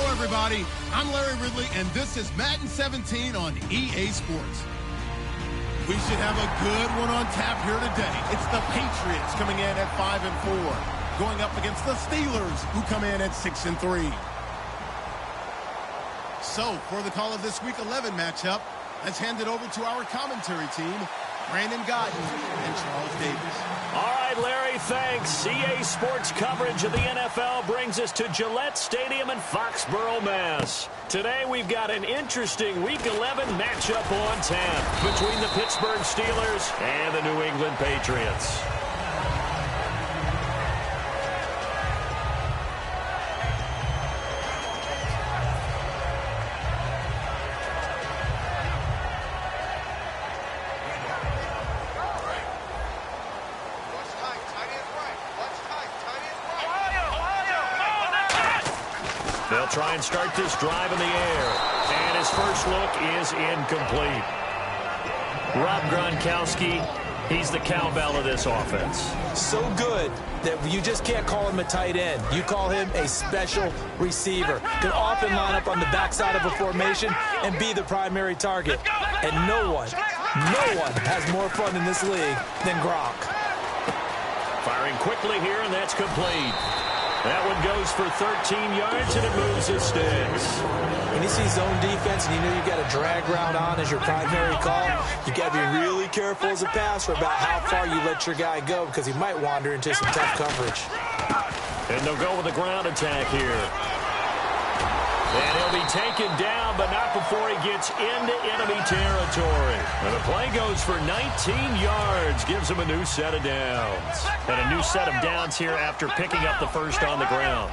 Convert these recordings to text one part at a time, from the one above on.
Everybody, I'm Larry Ridley, and this is Madden 17 on EA Sports. We should have a good one on tap here today. It's the Patriots coming in at 5-4, going up against the Steelers, who come in at 6-3. So, for the call of this Week 11 matchup, let's hand it over to our commentary team, Brandon Godden and Charles Davis. All right, Larry, thanks. EA Sports coverage of the NFL brings us to Gillette Stadium in Foxborough, Mass. Today we've got an interesting Week 11 matchup on tap between the Pittsburgh Steelers and the New England Patriots. They'll try and start this drive in the air. And his first look is incomplete. Rob Gronkowski, he's the cowbell of this offense. So good that you just can't call him a tight end. You call him a special receiver. Can often line up on the backside of a formation and be the primary target. And no one has more fun in this league than Gronk. Firing quickly here, and that's complete. That one goes for 13 yards, and it moves his sticks. When you see zone defense and you know you've got a drag route on as your primary call, you've got to be really careful as a passer about how far you let your guy go because he might wander into some tough coverage. And they'll go with a ground attack here. And he'll be taken down, but not before he gets into enemy territory. And the play goes for 19 yards, gives him a new set of downs. And a new set of downs here after picking up the first on the ground.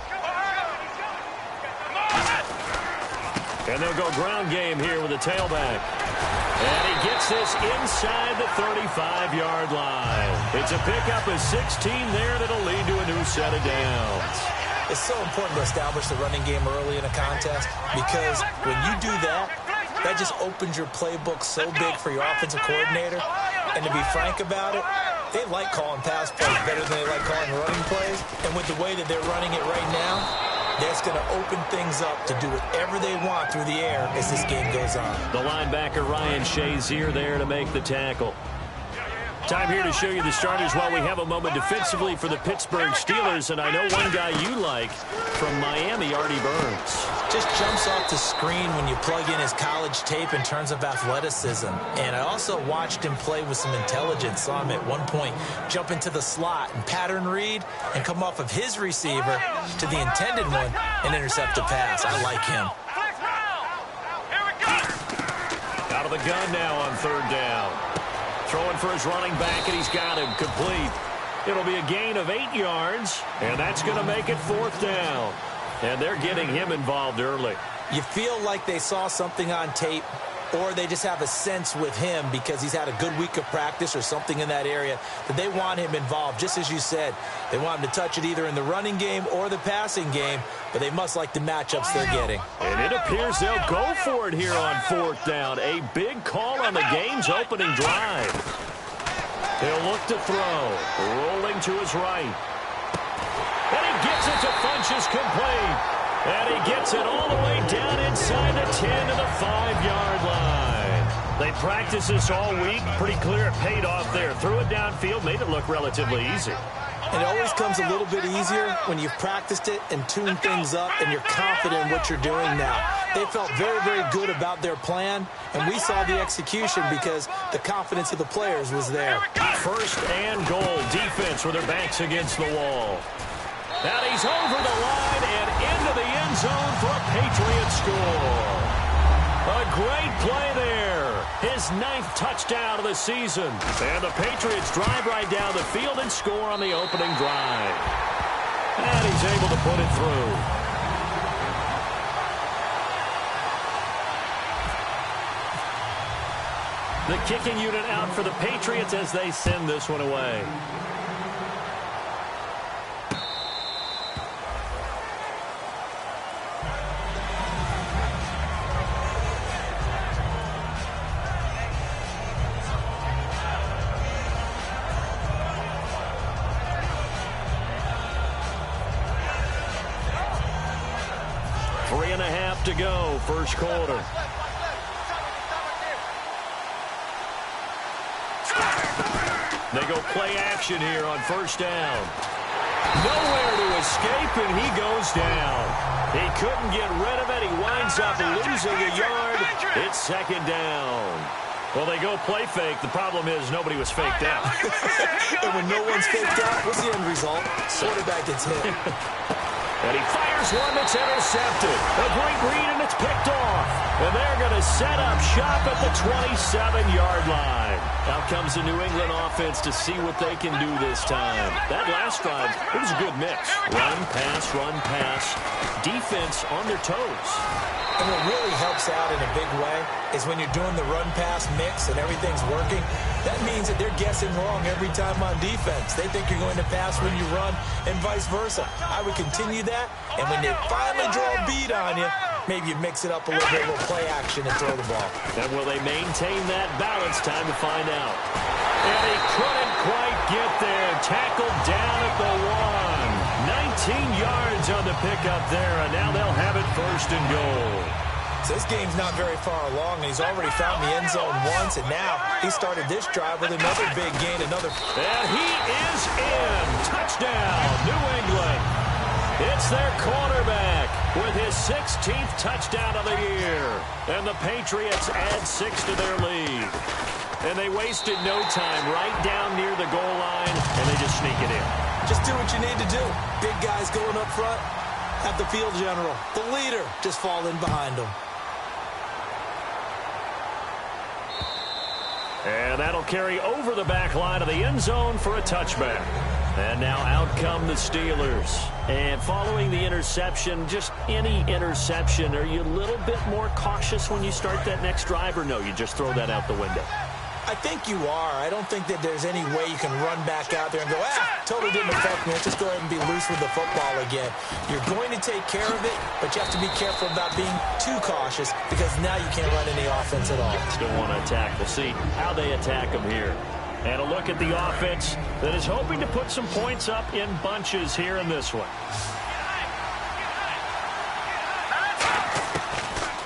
And they'll go ground game here with a tailback. And he gets this inside the 35-yard line. It's a pickup of 16 there that'll lead to a new set of downs. It's so important to establish the running game early in a contest because when you do that, that just opens your playbook so big for your offensive coordinator. And to be frank about it, they like calling pass plays better than they like calling running plays. And with the way that they're running it right now, that's going to open things up to do whatever they want through the air as this game goes on. The linebacker Ryan Shazier there to make the tackle. Time here to show you the starters while we have a moment defensively for the Pittsburgh Steelers. And I know one guy you like from Miami, Artie Burns. Just jumps off the screen when you plug in his college tape in terms of athleticism. And I also watched him play with some intelligence. Saw him at one point jump into the slot and pattern read and come off of his receiver to the intended one and intercept a pass. I like him. Out of the gun now on third down. Throwing for his running back, and he's got him complete. It'll be a gain of 8 yards, and that's going to make it fourth down. And they're getting him involved early. You feel like they saw something on tape, or they just have a sense with him because he's had a good week of practice or something in that area that they want him involved. Just as you said, they want him to touch it either in the running game or the passing game, but they must like the matchups they're getting. And it appears they'll go for it here on fourth down. A big call on the game's opening drive. He'll look to throw. Rolling to his right. And he gets it to Funchess complete. And he gets it all the way down inside the 10 to the 5-yard line. They practiced this all week. Pretty clear it paid off there. Threw it downfield, made it look relatively easy. And it always comes a little bit easier when you've practiced it and tuned things up and you're confident in what you're doing now. They felt very, very good about their plan, and we saw the execution because the confidence of the players was there. First and goal, defense with their backs against the wall. And he's over the line and into the end zone for a Patriots score. A great play there. His 9th touchdown of the season. And the Patriots drive right down the field and score on the opening drive. And he's able to put it through. The kicking unit out for the Patriots as they send this one away. To go, first quarter. They go play action here on first down. Nowhere to escape, and he goes down. He couldn't get rid of it. He winds up losing a yard. It's second down. Well, they go play fake. The problem is nobody was faked out. And when no one's faked out, what's the end result? Quarterback gets hit. And he fires one that's intercepted. A great read, and it's picked off. And they're going to set up shop at the 27-yard line. Out comes the New England offense to see what they can do this time. That last drive, it was a good mix. Run, pass. Defense on their toes. And what really helps out in a big way is when you're doing the run-pass mix and everything's working, that means that they're guessing wrong every time on defense. They think you're going to pass when you run and vice versa. I would continue that, and when they finally draw a beat on you, maybe you mix it up a little bit, a little play action and throw the ball. And will they maintain that balance? Time to find out. And he couldn't quite get there. Tackled down at the 1. 19 yards on the pickup there, and now they'll have it first and goal. So this game's not very far along, and he's already found the end zone once, and now he started this drive with another big gain, And he is in. Touchdown, New England. It's their quarterback with his 16th touchdown of the year. And the Patriots add 6 to their lead. And they wasted no time right down near the goal line, and they just sneak it in. Just do what you need to do. Big guys going up front. Have the field general, the leader, just fall in behind them. And that'll carry over the back line of the end zone for a touchback. And now out come the Steelers. And following the interception, just any interception, are you a little bit more cautious when you start that next drive, or no, you just throw that out the window? I think you are. I don't think that there's any way you can run back out there and go, totally didn't affect me. Let's just go ahead and be loose with the football again. You're going to take care of it, but you have to be careful about being too cautious because now you can't run any offense at all. Still want to attack. We'll see how they attack them here. And a look at the offense that is hoping to put some points up in bunches here in this one.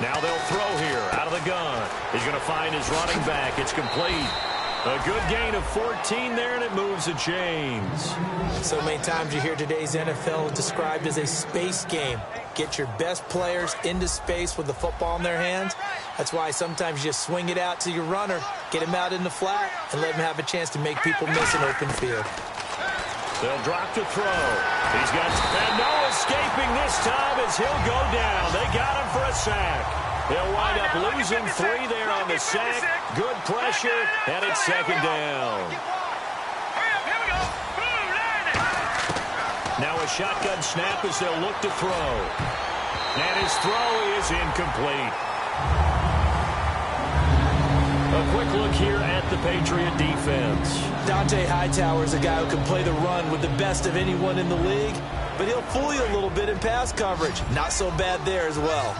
Now they'll throw here out of the gun. He's going to find his running back. It's complete. A good gain of 14 there, and it moves the chains. So many times you hear today's NFL described as a space game. Get your best players into space with the football in their hands. That's why sometimes you just swing it out to your runner, get him out in the flat, and let him have a chance to make people miss an open field. They'll drop to throw. He's got and no escaping this time as he'll go down. They got him for a sack. They'll wind up losing 3 there on the sack. Good pressure, and it's second down. Now a shotgun snap as they'll look to throw. And his throw is incomplete. A quick look here at the Patriot defense. Dante Hightower is a guy who can play the run with the best of anyone in the league, but he'll fool you a little bit in pass coverage. Not so bad there as well.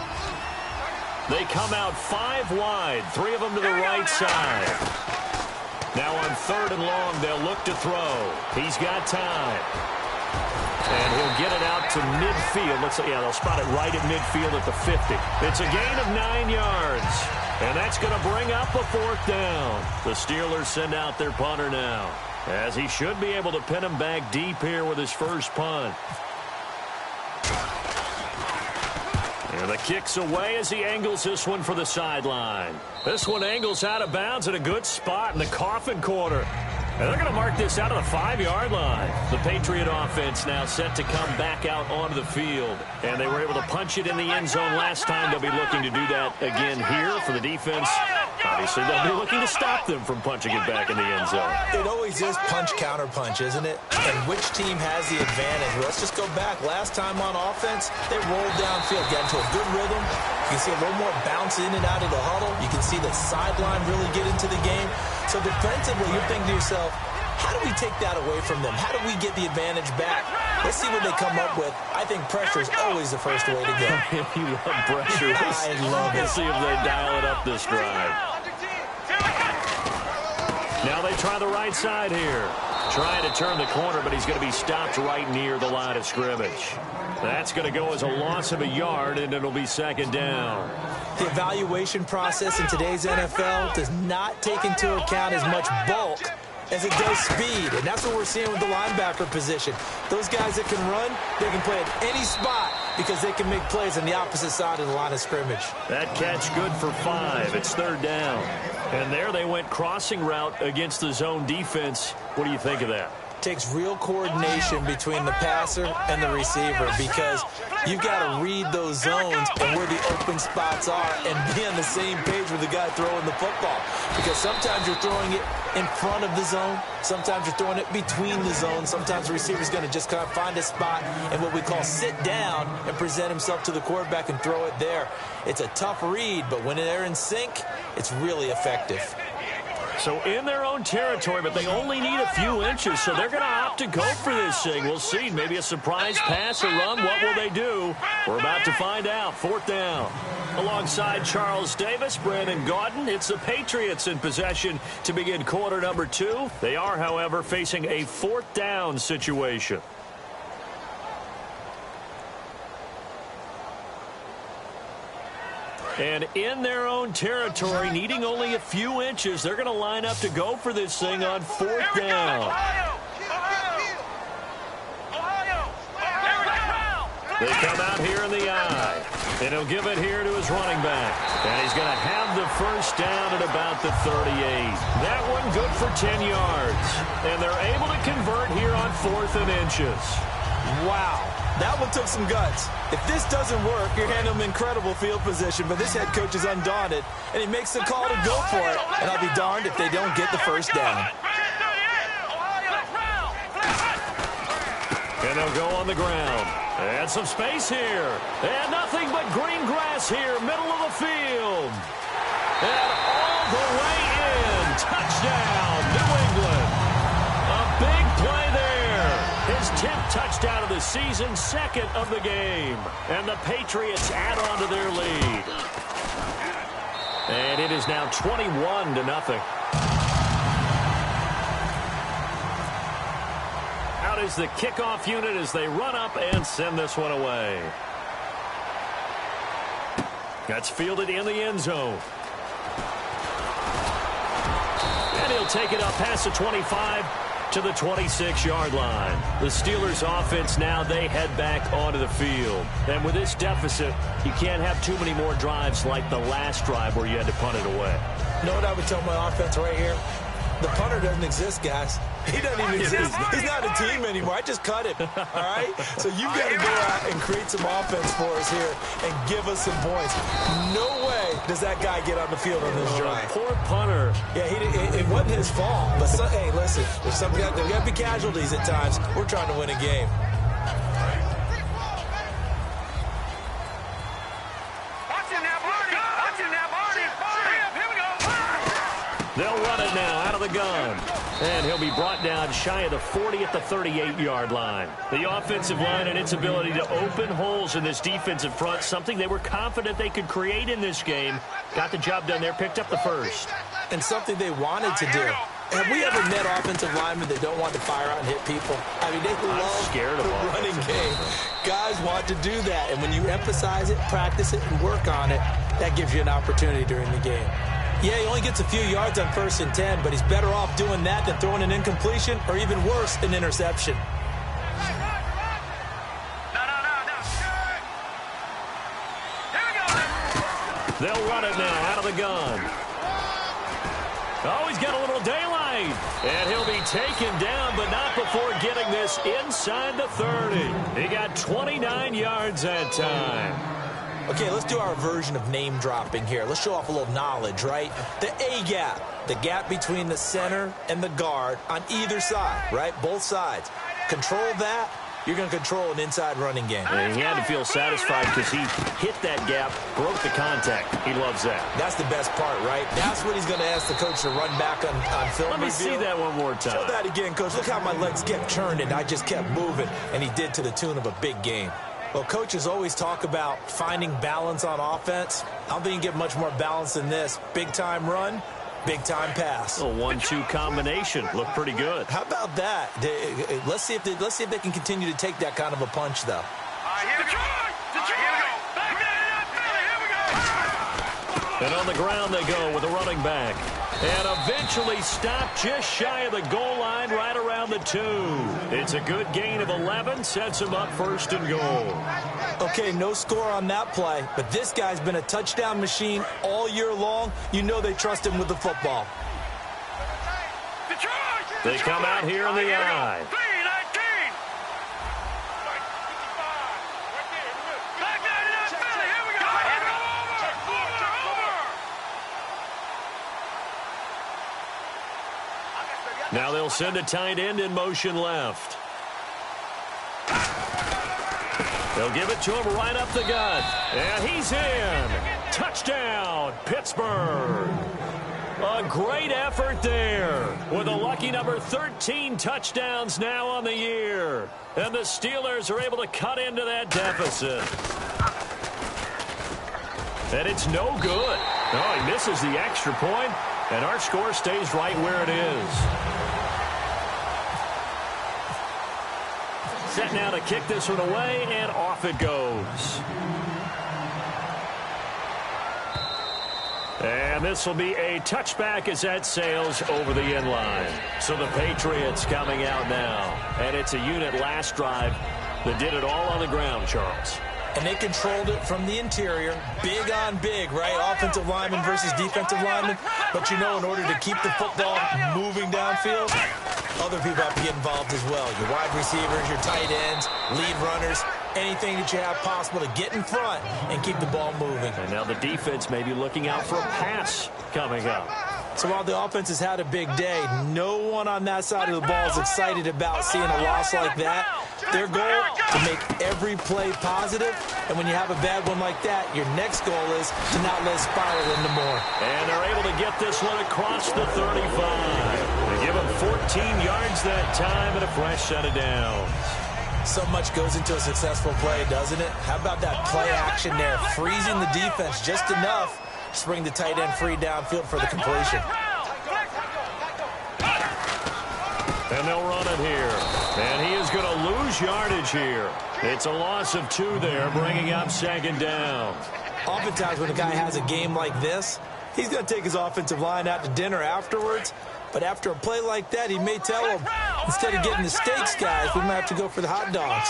They come out 5 wide, 3 of them to the right side. Now on 3rd and long, they'll look to throw. He's got time. And he'll get it out to midfield. They'll spot it right at midfield at the 50. It's a gain of 9 yards. And that's going to bring up a 4th down. The Steelers send out their punter now, as he should be able to pin him back deep here with his first punt. And the kick's away as he angles this one for the sideline. This one angles out of bounds at a good spot in the coffin corner. And they're going to mark this out of the 5-yard line. The Patriot offense now set to come back out onto the field. And they were able to punch it in the end zone last time. They'll be looking to do that again here for the defense. Obviously, they'll be looking to stop them from punching it back in the end zone. It always is punch-counter-punch, isn't it? And which team has the advantage? Well, let's just go back. Last time on offense, they rolled downfield, got into a good rhythm, You can see a little more bounce in and out of the huddle. You can see the sideline really get into the game. So defensively, you're thinking to yourself, how do we take that away from them? How do we get the advantage back? Let's see what they come up with. I think pressure is always the first way to go. You love pressure. I love it. Let's see if they dial it up this drive. Now they try the right side here. Trying to turn the corner, but he's going to be stopped right near the line of scrimmage. That's going to go as a loss of a yard, and it'll be second down. The evaluation process in today's NFL does not take into account as much bulk as it does speed, and that's what we're seeing with the linebacker position. Those guys that can run, they can play at any spot because they can make plays on the opposite side of the line of scrimmage. That catch good for 5. It's third down. And there they went crossing route against the zone defense. What do you think of that? Takes real coordination between the passer and the receiver because you've got to read those zones and where the open spots are and be on the same page with the guy throwing the football. Because sometimes you're throwing it in front of the zone. Sometimes you're throwing it between the zones. Sometimes the receiver's going to just kind of find a spot and what we call sit down and present himself to the quarterback and throw it there. It's a tough read, but when they're in sync, it's really effective. So in their own territory, but they only need a few inches, so they're going to opt to go for this thing. We'll see. Maybe a surprise pass or run. What will they do? We're about to find out. Fourth down. Alongside Charles Davis, Brandon Gaudin, it's the Patriots in possession to begin quarter number 2. They are, however, facing a fourth down situation. And in their own territory, needing only a few inches, they're going to line up to go for this thing on fourth down. They come out here in the eye. And he'll give it here to his running back. And he's going to have the first down at about the 38. That one good for 10 yards. And they're able to convert here on 4th and inches. Wow. That one took some guts. If this doesn't work, you're handing them incredible field position, but this head coach is undaunted, and he makes the call to go for it. And I'll be darned if they don't get the first down. And they'll go on the ground. And some space here. And nothing but green grass here, middle of the field. And all the way in. Touchdown, New England. A big play there. His 10th touchdown of the season, 2nd of the game. And the Patriots add on to their lead. And it is now 21-0. Out is the kickoff unit as they run up and send this one away. That's fielded in the end zone. And he'll take it up past the 25 to the 26-yard line. The Steelers offense now, they head back onto the field. And with this deficit, you can't have too many more drives like the last drive where you had to punt it away. You know what I would tell my offense right here? The punter doesn't exist, guys. He doesn't even exist. He's not a team anymore. I just cut him, all right? So you've got to go out and create some offense for us here and give us some points. No way does that guy get on the field on this drive. Poor punter. Yeah, it wasn't his fault. But, hey, listen, there's got to be casualties at times. We're trying to win a game. They'll run it now out of the gun. And he'll be brought down shy of the 40 at the 38-yard line. The offensive line and its ability to open holes in this defensive front, something they were confident they could create in this game. Got the job done there, picked up the first. And something they wanted to do. Have we ever met offensive linemen that don't want to fire out and hit people? I mean, they love the running game. Guys want to do that. And when you emphasize it, practice it, and work on it, that gives you an opportunity during the game. Yeah, he only gets a few yards on 1st and 10, but he's better off doing that than throwing an incompletion or even worse, an interception. They'll run it now out of the gun. Oh, he's got a little daylight. And he'll be taken down, but not before getting this inside the 30. He got 29 yards that time. Okay, let's do our version of name dropping here. Let's show off a little knowledge, right? The A-gap, the gap between the center and the guard on either side, right? Both sides. Control that, you're going to control an inside running game. And he had to feel satisfied because he hit that gap, broke the contact. He loves that. That's the best part, right? That's what he's going to ask the coach to run back on film Let me review. see that one more time. Show that again, Coach. Look how my legs kept turning. I just kept moving, and he did to the tune of a big game. Well, coaches always talk about finding balance on offense. I don't think you get much more balance than this. Big-time run, big-time pass. A 1-2 combination. Looked pretty good. How about that? Let's see if they can continue to take that kind of a punch, though. And on the ground they go with a running back. And eventually stopped just shy of the goal line right around the 2. It's a good gain of 11, sets him up 1st and goal. Okay, no score on that play, but this guy's been a touchdown machine all year long. You know they trust him with the football. They come out here in the eye. Now they'll send a tight end in motion left. They'll give it to him right up the gut. And he's in. Touchdown, Pittsburgh. A great effort there with a lucky number 13 touchdowns now on the year. And the Steelers are able to cut into that deficit. And it's no good. No, he misses the extra point, and our score stays right where it is. Set now to kick this one away, and off it goes. And this will be a touchback as that sails over the end line. So the Patriots coming out now. And it's a unit last drive that did it all on the ground, Charles. And they controlled it from the interior. Big on big, right? Offensive lineman versus defensive lineman. But you know, in order to keep the football moving downfield, other people have to get involved as well. Your wide receivers, your tight ends, lead runners, anything that you have possible to get in front and keep the ball moving. And now the defense may be looking out for a pass coming up. So while the offense has had a big day, no one on that side of the ball is excited about seeing a loss like that. Their goal, to make every play positive. And when you have a bad one like that, your next goal is to not let it spiral into more. And they're able to get this one across the 35. They give them 14 yards that time and a fresh set of downs. So much goes into a successful play, doesn't it? How about that play action there? Freezing the defense just enough to bring the tight end free downfield for the completion. And they'll run it here. And he is going to lose yardage here. It's a loss of 2 there, bringing up 2nd down. Oftentimes when a guy has a game like this, he's going to take his offensive line out to dinner afterwards. But after a play like that, he may tell them, instead of getting the steaks, guys, we might have to go for the hot dogs.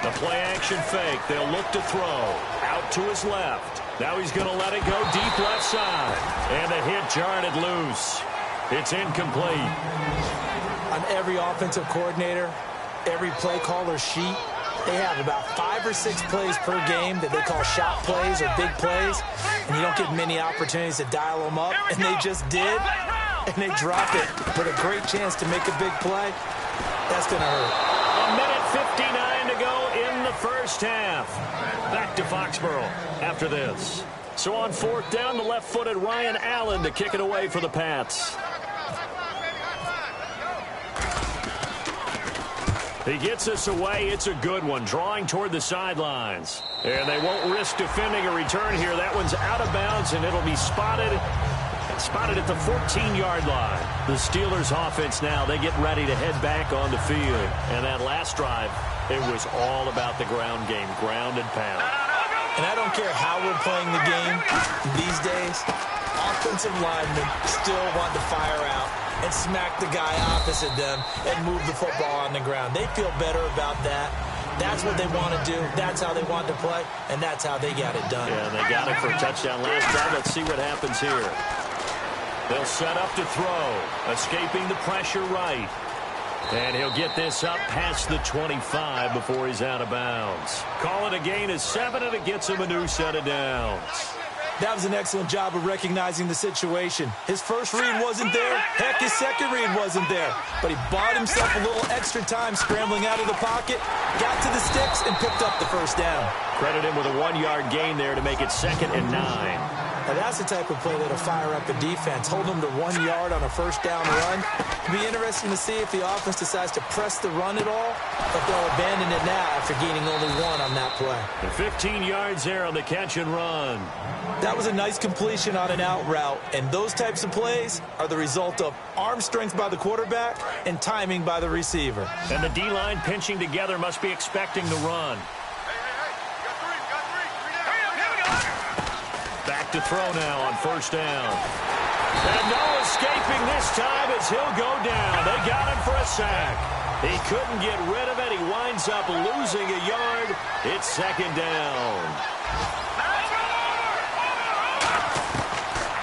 The play action fake. They'll look to throw. Out to his left. Now he's going to let it go deep left side. And the hit jarred it loose. It's incomplete. On every offensive coordinator, every play caller sheet, they have about 5 or 6 plays per game that they call shot plays or big plays, and you don't get many opportunities to dial them up, and they just did, and they dropped it with a great chance to make a big play. That's going to hurt. A minute 59 to go in the first half. Back to Foxborough after this. So on 4th down, the left-footed Ryan Allen to kick it away for the Pats. He gets us away. It's a good one, drawing toward the sidelines. And they won't risk defending a return here. That one's out of bounds, and it'll be spotted at the 14-yard line. The Steelers' offense now, they get ready to head back on the field. And that last drive, it was all about the ground game, ground and pound. And I don't care how we're playing the game these days, offensive linemen still want to fire out and smack the guy opposite them and move the football on the ground. They feel better about that. That's what they want to do. That's how they want to play, and that's how they got it done. Yeah, they got it for a touchdown last drive. Let's see what happens here. They'll set up to throw, escaping the pressure right. And he'll get this up past the 25 before he's out of bounds. Call it a gain of 7, and it gets him a new set of downs. That was an excellent job of recognizing the situation. His first read wasn't there. Heck, his second read wasn't there. But he bought himself a little extra time scrambling out of the pocket, got to the sticks, and picked up the first down. Credit him with a 1-yard gain there to make it 2nd and 9. Now that's the type of play that'll fire up a defense. Hold them to 1 yard on a first down run. It'll be interesting to see if the offense decides to press the run at all, but they'll abandon it now after gaining only 1 on that play. And 15 yards there on the catch and run. That was a nice completion on an out route, and those types of plays are the result of arm strength by the quarterback and timing by the receiver. And the D-line pinching together must be expecting the run. Back to throw now on first down. And no escaping this time as he'll go down. They got him for a sack. He couldn't get rid of it. He winds up losing a yard. It's 2nd down.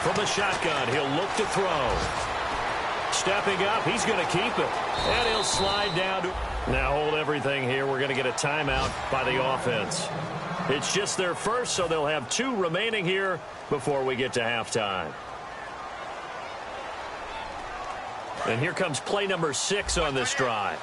From the shotgun, he'll look to throw. Stepping up, he's going to keep it. And he'll slide down. Now hold everything here. We're going to get a timeout by the offense. It's just their first, so they'll have 2 remaining here before we get to halftime. And here comes play number 6 on this drive.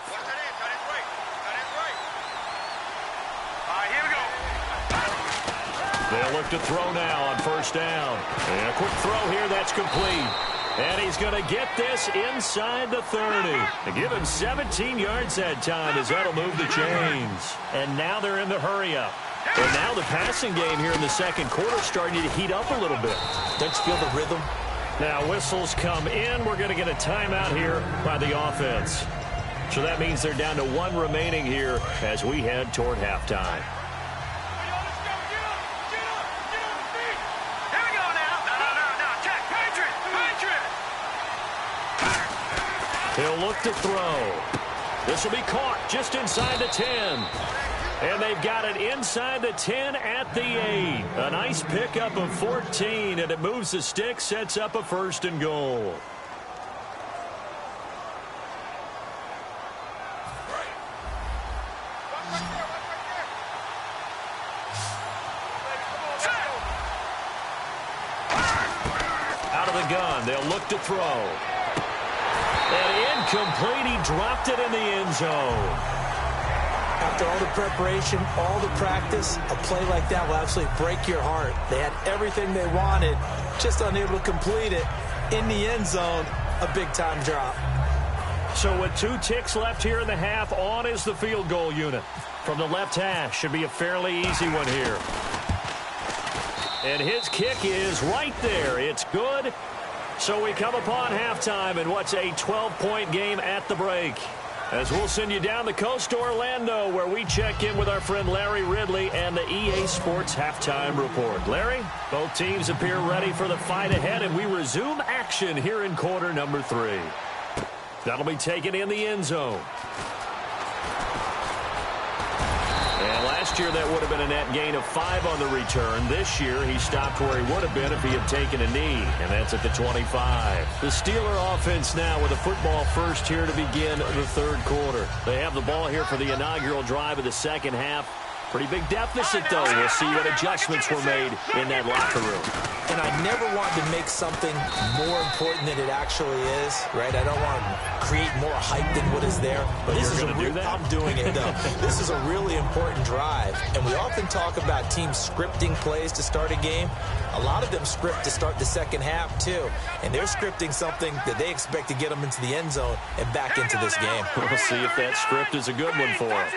They'll look to throw now on first down. And a quick throw here, that's complete. And he's going to get this inside the 30. To give him 17 yards that time as that'll move the chains. And now they're in the hurry-up. And now the passing game here in the second quarter starting to heat up a little bit. Don't you feel the rhythm? Now whistles come in. We're going to get a timeout here by the offense. So that means they're down to 1 remaining here as we head toward halftime. He'll look to throw. This will be caught just inside the 10. And they've got it inside the 10 at the 8. A nice pickup of 14, and it moves the stick, sets up a 1st and goal. Out of the gun, they'll look to throw. And incomplete, he dropped it in the end zone. After all the preparation, all the practice, a play like that will absolutely break your heart. They had everything they wanted, just unable to complete it. In the end zone, a big-time drop. So with 2 ticks left here in the half, on is the field goal unit. From the left hash, should be a fairly easy one here. And his kick is right there. It's good. So we come upon halftime in what's a 12-point game at the break. As we'll send you down the coast to Orlando, where we check in with our friend Larry Ridley and the EA Sports Halftime Report. Larry, both teams appear ready for the fight ahead, and we resume action here in quarter number 3. That'll be taken in the end zone. And last year that would have been a net gain of 5 on the return. This year he stopped where he would have been if he had taken a knee, and that's at the 25. The Steeler offense now with a football first here to begin the 3rd quarter. They have the ball here for the inaugural drive of the second half. Pretty big deficit, though. We'll see what adjustments were made in that locker room. And I never want to make something more important than it actually is, right? I don't want to create more hype than what is there. But this is I'm doing it, though. This is a really important drive. And we often talk about teams scripting plays to start a game. A lot of them script to start the second half, too. And they're scripting something that they expect to get them into the end zone and back into this game. We'll see if that script is a good one for them.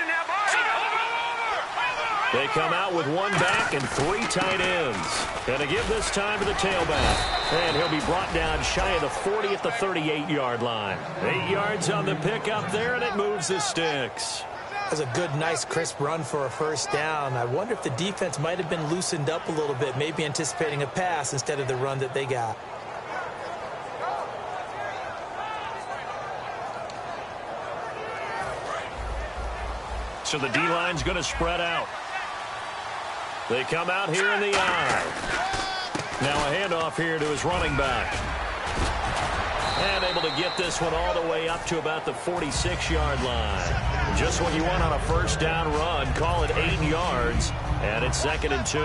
They come out with 1 back and 3 tight ends. And to give this time to the tailback. And he'll be brought down shy of the 40 at the 38-yard line. 8 yards on the pickup there, and it moves the sticks. That's a good, nice, crisp run for a first down. I wonder if the defense might have been loosened up a little bit, maybe anticipating a pass instead of the run that they got. So the D-line's going to spread out. They come out here in the eye. Now a handoff here to his running back. And able to get this one all the way up to about the 46-yard line. Just what you want on a first down run. Call it 8 yards. And it's 2nd and 2.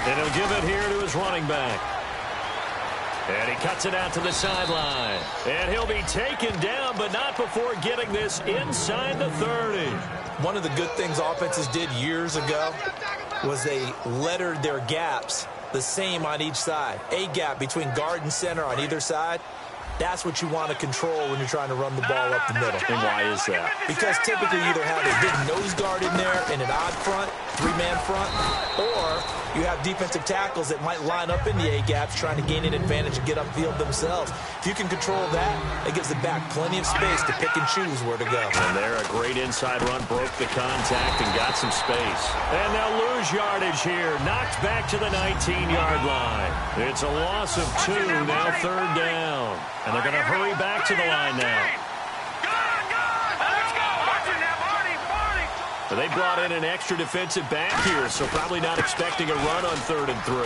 And he'll give it here to his running back. And he cuts it out to the sideline. And he'll be taken down, but not before getting this inside the 30. One of the good things offenses did years ago was they lettered their gaps the same on each side. A gap between guard and center on either side. That's what you want to control when you're trying to run the ball up the middle. And why is that? Because typically you either have a big nose guard in there in an odd front, three-man front, or you have defensive tackles that might line up in the A-gaps trying to gain an advantage and get upfield themselves. If you can control that, it gives the back plenty of space to pick and choose where to go. And there, a great inside run, broke the contact and got some space. And they'll lose yardage here, knocked back to the 19-yard line. It's a loss of 2, now 3rd down. And they're going to hurry back to the line now. But they brought in an extra defensive back here, so probably not expecting a run on 3rd and 3.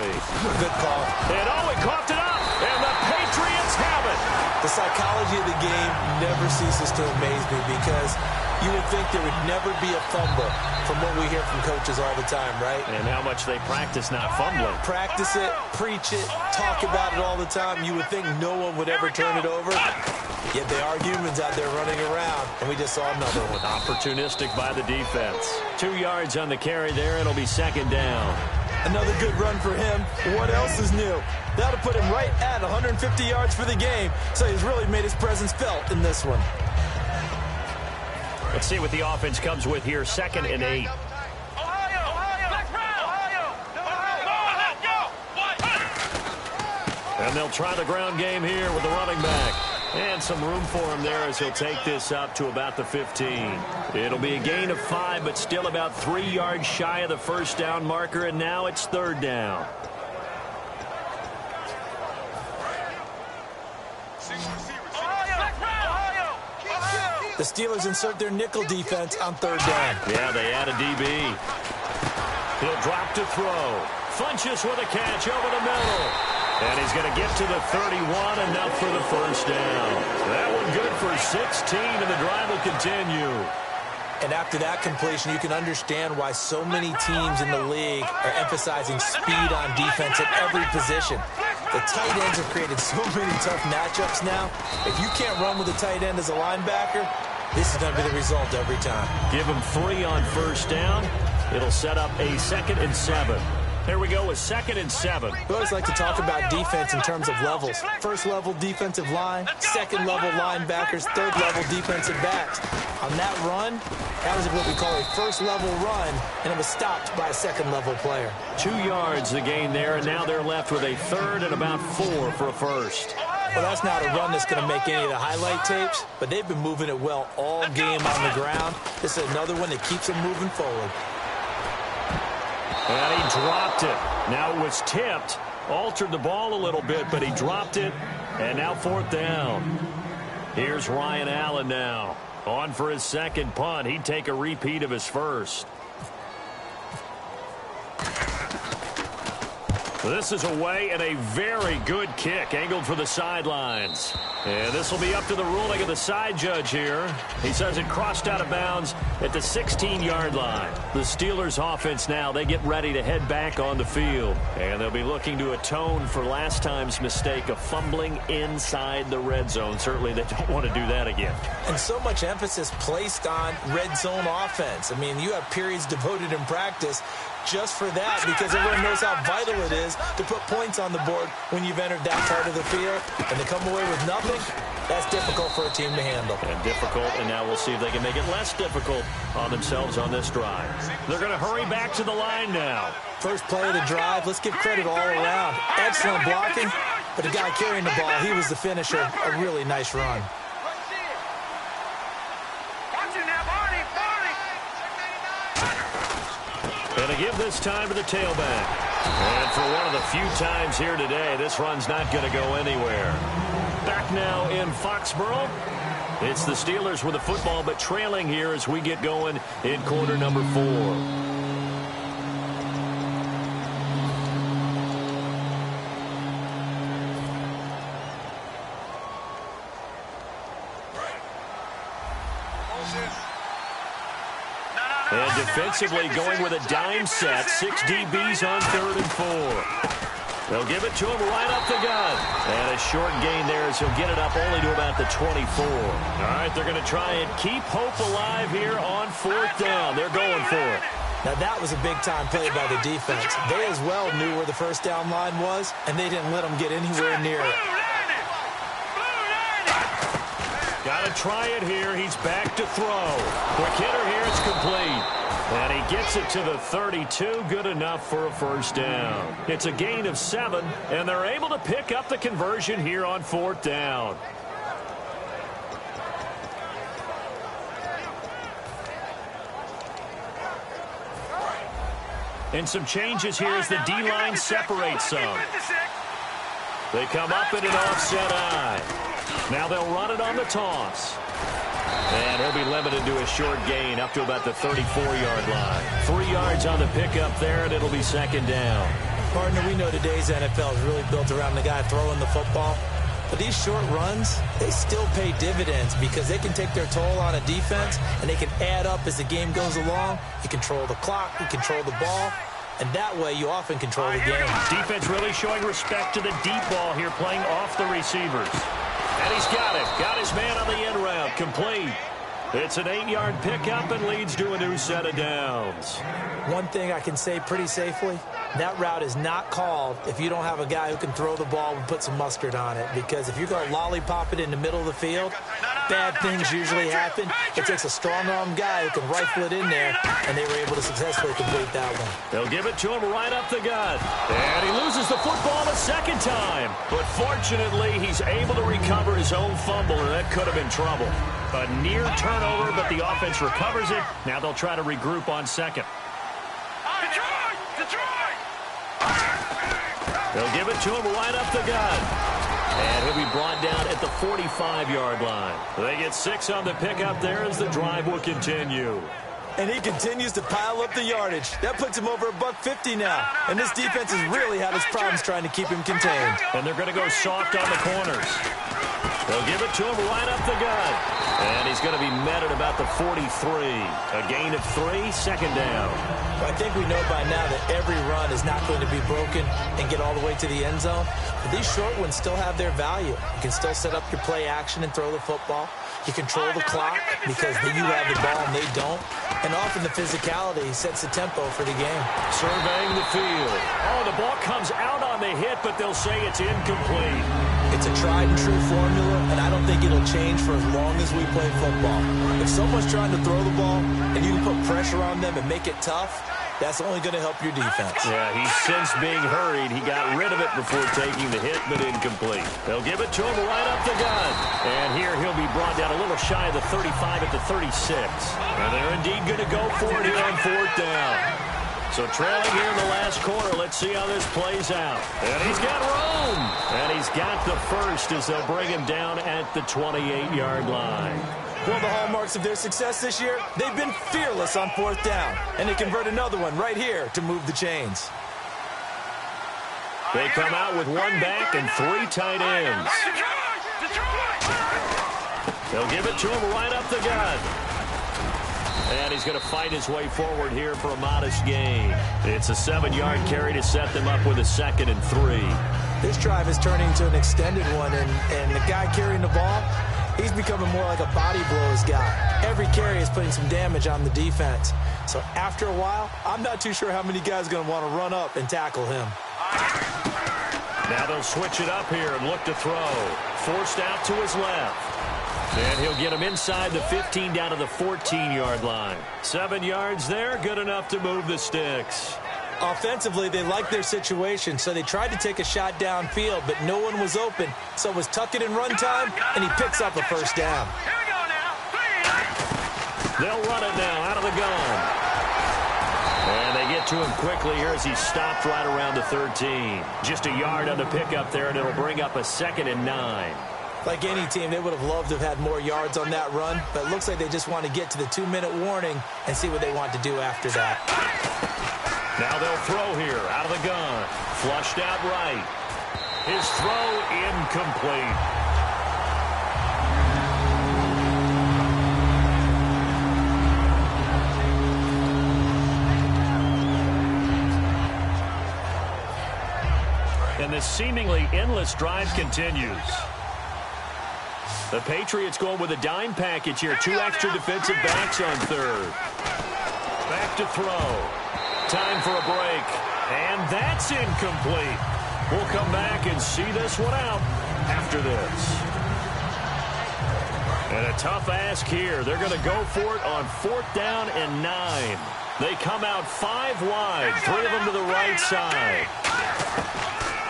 Good call. And he coughed it up, and the Patriots have it. The psychology of the game never ceases to amaze me because you would think there would never be a fumble from what we hear from coaches all the time, right? And how much they practice not fumbling. Practice it, preach it, talk about it all the time. You would think no one would ever turn it over. Yet they are humans out there running around, and we just saw another one. Opportunistic by the defense. 2 yards on the carry there. It'll be 2nd down. Another good run for him. What else is new? That'll put him right at 150 yards for the game, so he's really made his presence felt in this one. Let's see what the offense comes with here. 2nd and 8. And they'll try the ground game here with the running back. And some room for him there as he'll take this up to about the 15. It'll be a gain of 5, but still about 3 yards shy of the 1st down marker, and now it's 3rd down. The Steelers insert their nickel defense on 3rd down. Yeah, they add a DB. He'll drop to throw. Funches with a catch over the middle. And he's going to get to the 31, enough for the 1st down. That one good for 16, and the drive will continue. And after that completion, you can understand why so many teams in the league are emphasizing speed on defense at every position. The tight ends have created so many tough matchups now. If you can't run with a tight end as a linebacker, this is going to be the result every time. Give him 3 on 1st down. It'll set up a 2nd and 7. Here we go with 2nd and 7. We always like to talk about defense in terms of levels. 1st level defensive line, 2nd level linebackers, 3rd level defensive backs. On that run, that was what we call a 1st level run, and it was stopped by a 2nd level player. 2 yards the gain there, and now they're left with a 3rd and about 4 for a 1st. Well, that's not a run that's going to make any of the highlight tapes, but they've been moving it well all game on the ground. This is another one that keeps them moving forward. And he dropped it. Now it was tipped, altered the ball a little bit, but he dropped it, and now 4th down. Here's Ryan Allen now. On for his 2nd punt. He'd take a repeat of his 1st. This is away and a very good kick, angled for the sidelines. And this will be up to the ruling of the side judge here. He says it crossed out of bounds at the 16-yard line. The Steelers offense now, they get ready to head back on the field. And they'll be looking to atone for last time's mistake of fumbling inside the red zone. Certainly they don't want to do that again. And so much emphasis placed on red zone offense. I mean, you have periods devoted in practice just for that, because everyone knows how vital it is to put points on the board when you've entered that part of the field, and to come away with nothing, that's difficult for a team to handle. And difficult, and now we'll see if they can make it less difficult on themselves on this drive. They're going to hurry back to the line now. First play of the drive, let's give credit all around. Excellent blocking, but the guy carrying the ball, he was the finisher. A really nice run. And to give this time to the tailback. And for one of the few times here today, this run's not going to go anywhere. Back now in Foxborough. It's the Steelers with the football, but trailing here as we get going in quarter number 4. And defensively going with a dime set. 6 DBs on 3rd and 4. They'll give it to him right up the gut. And a short gain there as he'll get it up only to about the 24. All right, they're going to try and keep hope alive here on 4th down. They're going for it. Now, that was a big-time play by the defense. They as well knew where the first down line was, and they didn't let them get anywhere near it. Got to try it here. He's back to throw. Quick hitter here. It's complete. And he gets it to the 32. Good enough for a first down. It's a gain of 7, and they're able to pick up the conversion here on 4th down. And some changes here as the D-line separates some. They come up in an offset eye. Now they'll run it on the toss. And he'll be limited to a short gain up to about the 34-yard line. 3 yards on the pickup there, and it'll be 2nd down. Partner, we know today's NFL is really built around the guy throwing the football. But these short runs, they still pay dividends because they can take their toll on a defense, and they can add up as the game goes along. You control the clock, you control the ball, and that way you often control the game. Defense really showing respect to the deep ball here, playing off the receivers. And he's got it. Got his man on the end route. Complete. It's an 8-yard pickup and leads to a new set of downs. One thing I can say pretty safely, that route is not called if you don't have a guy who can throw the ball and put some mustard on it. Because if you're going to lollipop it in the middle of the field, bad things usually happen. It takes a strong-arm guy who can rifle it in there, and they were able to successfully complete that one. They'll give it to him right up the gut. And he loses the football a second time. But fortunately, he's able to recover his own fumble, and that could have been trouble. A near turnover, but the offense recovers it. Now they'll try to regroup on 2nd. They'll give it to him right up the gut. And he'll be brought down at the 45-yard line. They get 6 on the pickup there as the drive will continue. And he continues to pile up the yardage. That puts him over $150 now. And this defense has really had its problems trying to keep him contained. And they're going to go soft on the corners. They'll give it to him right up the gut. And he's going to be met at about the 43. A gain of 3, 2nd down. Well, I think we know by now that every run is not going to be broken and get all the way to the end zone. But these short ones still have their value. You can still set up your play action and throw the football. You control the clock because you have the ball and they don't. And often the physicality sets the tempo for the game. Surveying the field. Oh, the ball comes out on the hit, but they'll say it's incomplete. It's a tried-and-true formula, and I don't think it'll change for as long as we play football. If someone's trying to throw the ball and you can put pressure on them and make it tough, that's only going to help your defense. Yeah, he's since being hurried. He got rid of it before taking the hit, but incomplete. They'll give it to him right up the gut. And here he'll be brought down a little shy of the 35 at the 36. And they're indeed going to go for it here on 4th down. So trailing here in the last quarter, let's see how this plays out. And he's got room. And he's got the first as they'll bring him down at the 28-yard line. One of the hallmarks of their success this year, they've been fearless on 4th down. And they convert another one right here to move the chains. They come out with 1 back and 3 tight ends. They'll give it to him right up the gut. And he's going to fight his way forward here for a modest gain. It's a 7-yard carry to set them up with a 2nd and 3. This drive is turning into an extended one, and the guy carrying the ball, he's becoming more like a body blows guy. Every carry is putting some damage on the defense. So after a while, I'm not too sure how many guys are going to want to run up and tackle him. Now they'll switch it up here and look to throw. Forced out to his left. And he'll get him inside the 15 down to the 14-yard line. 7 yards there, good enough to move the sticks. Offensively, they liked their situation, so they tried to take a shot downfield, but no one was open. So it was tuck it in run time, and he picks up a first down. They'll run it now out of the gun. And they get to him quickly here as he's stopped right around the 13. Just a yard on the pickup there, and it'll bring up a 2nd and 9. Like any team, they would have loved to have had more yards on that run, but it looks like they just want to get to the 2-minute warning and see what they want to do after that. Now they'll throw here out of the gun. Flushed out right. His throw incomplete. this seemingly endless drive continues. The Patriots going with a dime package here. 2 extra defensive backs on third. Back to throw. Time for a break. And that's incomplete. We'll come back and see this one out after this. And a tough ask here. They're going to go for it on 4th down and 9. They come out 5 wide. 3 of them to the right side.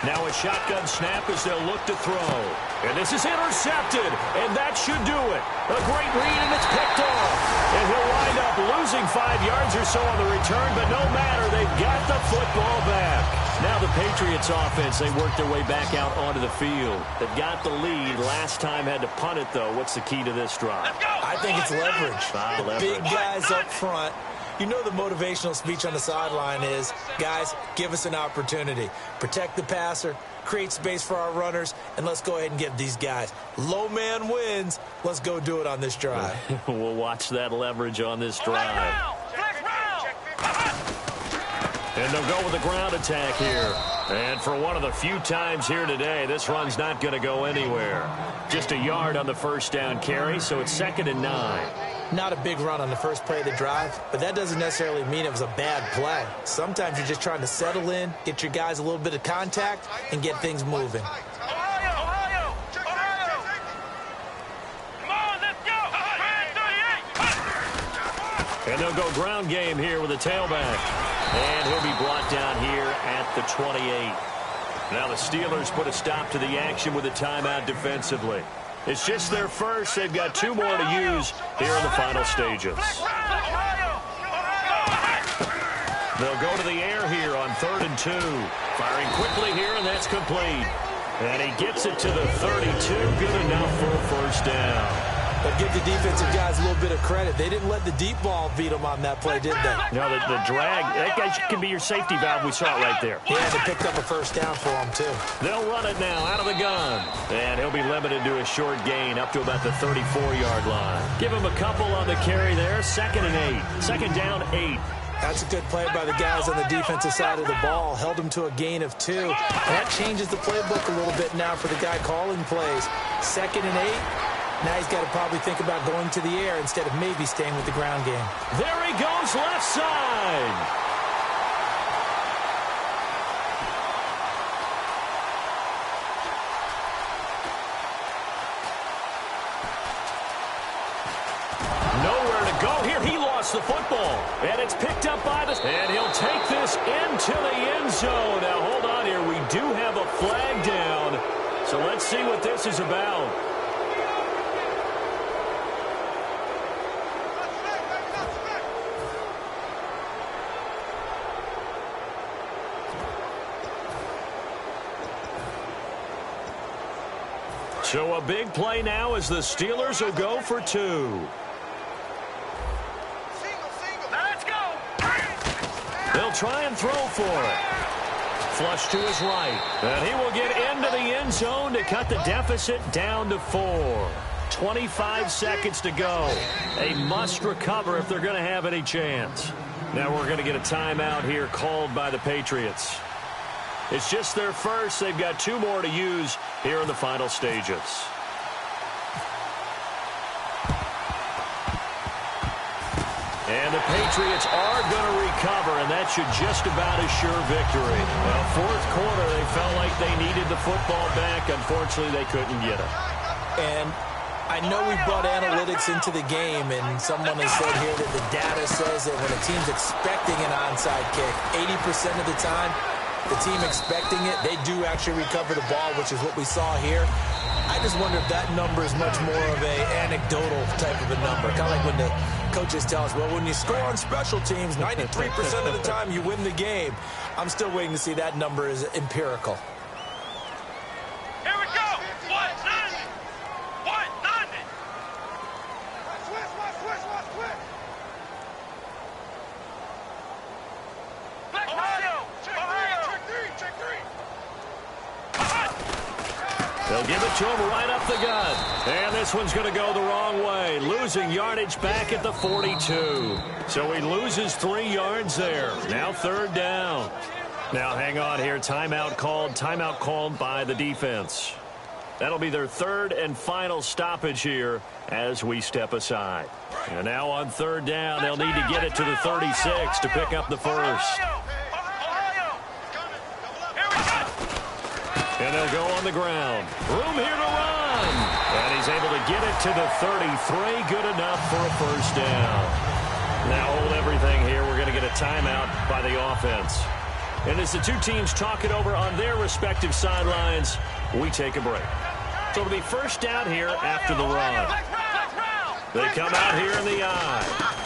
Now a shotgun snap as they'll look to throw. And this is intercepted, and that should do it. A great read, and it's picked off. And he'll wind up losing 5 yards or so on the return, but no matter, they've got the football back. Now the Patriots offense, they work their way back out onto the field. They've got the lead. Last time had to punt it, though. What's the key to this drive? I think it's leverage. The big guys up front. You know the motivational speech on the sideline is, guys, give us an opportunity. Protect the passer, create space for our runners, and let's go ahead and give these guys. Low man wins. Let's go do it on this drive. We'll watch that leverage on this drive. And they'll go with a ground attack here. And for one of the few times here today, this run's not going to go anywhere. Just a yard on the first down carry, so it's 2nd and 9. Not a big run on the first play of the drive, but that doesn't necessarily mean it was a bad play. Sometimes you're just trying to settle in, get your guys a little bit of contact, and get things moving. And they'll go ground game here with a tailback. And he'll be brought down here at the 28. Now the Steelers put a stop to the action with a timeout defensively. It's just their first. They've got 2 more to use here in the final stages. They'll go to the air here on 3rd and 2. Firing quickly here, and that's complete. And he gets it to the 32. Good enough for a first down. But give the defensive guys a little bit of credit. They didn't let the deep ball beat them on that play, did they? No, the drag, that guy can be your safety valve. We saw it right there. Yeah, they picked up a first down for him, too. They'll run it now out of the gun. And he'll be limited to a short gain up to about the 34-yard line. Give him a couple on the carry there. 2nd and 8. 2nd down, 8. That's a good play by the guys on the defensive side of the ball. Held him to a gain of 2. And that changes the playbook a little bit now for the guy calling plays. 2nd and 8. Now he's got to probably think about going to the air instead of maybe staying with the ground game. There he goes, left side. Nowhere to go here. He lost the football. And it's picked up by the... And he'll take this into the end zone. Now, hold on here. We do have a flag down. So let's see what this is about. So a big play now as the Steelers will go for 2. Let's go. They'll try and throw for it. Flush to his right. And he will get into the end zone to cut the deficit down to 4. 25 seconds to go. A must recover if they're going to have any chance. Now we're going to get a timeout here called by the Patriots. It's just their first. They've got 2 more to use here in the final stages. And the Patriots are going to recover, and that should just about assure victory. Well, 4th quarter, they felt like they needed the football back. Unfortunately, they couldn't get it. And I know we brought analytics into the game, and someone has said here that the data says that when a team's expecting an onside kick, 80% of the time, the team expecting it, they do actually recover the ball, which is what we saw here. I just wonder if that number is much more of a anecdotal type of a number. Kind of like when the coaches tell us, well, when you score on special teams, 93% of the time you win the game. I'm still waiting to see that number is empirical. Here we go. 1-0. 1-0. They'll give it to him right up the gut. And this one's going to go the wrong way. Losing yardage back at the 42. So he loses 3 yards there. Now 3rd down. Now hang on here. Timeout called by the defense. That'll be their third and final stoppage here as we step aside. And now on third down, they'll need to get it to the 36 to pick up the first. And they'll go on the ground. Room here to run. And he's able to get it to the 33. Good enough for a first down. Now hold everything here. We're going to get a timeout by the offense. And as the two teams talk it over on their respective sidelines, we take a break. So it'll be first down here after the run. They come out here in the eye.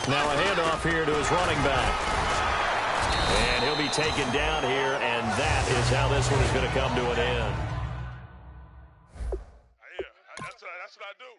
Now a handoff here to his running back. And he'll be taken down here, and that is how this one is going to come to an end. Yeah, that's what I do.